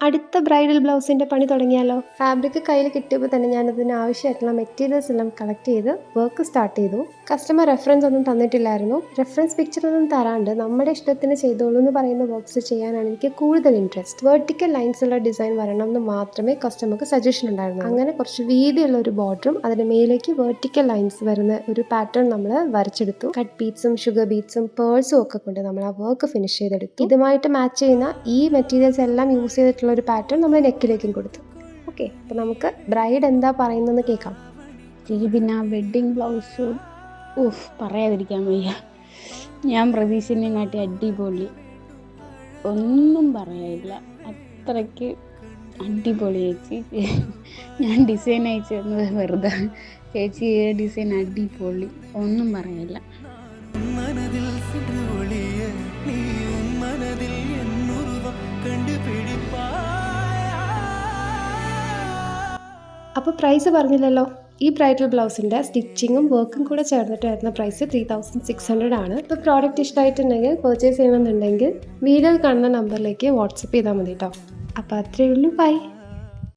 അടുത്ത ബ്രൈഡൽ ബ്ലൗസിൻ്റെ പണി തുടങ്ങിയാലോ? ഫാബ്രിക് കയ്യിൽ കിട്ടിയപ്പോൾ തന്നെ ഞാനതിന് ആവശ്യമായിട്ടുള്ള മെറ്റീരിയൽസ് എല്ലാം കളക്ട് ചെയ്ത് വർക്ക് സ്റ്റാർട്ട് ചെയ്തു. കസ്റ്റമർ റെഫറൻസ് ഒന്നും തന്നിട്ടില്ലായിരുന്നു. റെഫറൻസ് പിക്ചർ ഒന്നും തരാണ്ട് നമ്മുടെ ഇഷ്ടത്തിന് ചെയ്തോളൂ എന്ന് പറയുന്ന വർക്ക്സ് ചെയ്യാനാണ് എനിക്ക് കൂടുതൽ ഇൻട്രസ്റ്റ്. വെർട്ടിക്കൽ ലൈൻസ് ഉള്ള ഡിസൈൻ വരണം എന്ന് മാത്രമേ കസ്റ്റമർക്ക് സജഷൻ ഉണ്ടായിരുന്നു. അങ്ങനെ കുറച്ച് വീതിയുള്ള ഒരു ബോർഡറും അതിന് മേലേക്ക് വെർട്ടിക്കൽ ലൈൻസ് വരുന്ന ഒരു പാറ്റേൺ നമ്മൾ വരച്ചെടുത്തു. കട്ട് ബീഡ്സും ഷുഗർ ബീഡ്സും പേൾസും ഒക്കെ കൊണ്ട് നമ്മൾ ആ വർക്ക് ഫിനിഷ് ചെയ്തെടുത്തു. ഇതുമായിട്ട് മാച്ച് ചെയ്യുന്ന ഈ മെറ്റീരിയൽസ് എല്ലാം യൂസ് ചെയ്തിട്ടുള്ള ഒരു പാറ്റേൺ നമ്മൾ നെക്കിലേക്കും കൊടുത്തു. ഓക്കെ, അപ്പോൾ നമുക്ക് ബ്രൈഡ് എന്താ പറയുന്നതെന്ന് കേൾക്കാം. പിന്നെ വെഡ്ഡിങ് ബ്ലൗസ് പറയാതിരിക്കാൻ വയ്യ. ഞാൻ പ്രതീക്ഷിച്ചതിനെക്കാട്ടി അടിപൊളി, ഒന്നും പറയാനില്ല. അത്രയ്ക്ക് അടിപൊളി ചേച്ചി. ഞാൻ ഡിസൈൻ അയച്ചു തന്നത് വെറുതെ. ചേച്ചി ഡിസൈൻ അടിപൊളി, ഒന്നും പറയാനില്ല. അപ്പോൾ പ്രൈസ് പറഞ്ഞില്ലല്ലോ. ഈ ബ്രൈഡൽ ബ്ലൗസിൻ്റെ സ്റ്റിച്ചിങ്ങും വർക്കും കൂടെ ചേർന്നിട്ട് വരുന്ന പ്രൈസ് 3600 ആണ്. ഇപ്പോൾ പ്രോഡക്റ്റ് ഇഷ്ടമായിട്ടുണ്ടെങ്കിൽ പർച്ചേസ് ചെയ്യണമെന്നുണ്ടെങ്കിൽ വീഡിയോയിൽ കാണുന്ന നമ്പറിലേക്ക് വാട്സപ്പ് ചെയ്താൽ മതി കേട്ടോ. അപ്പോൾ അത്രയേ ഉള്ളൂ. ബൈ.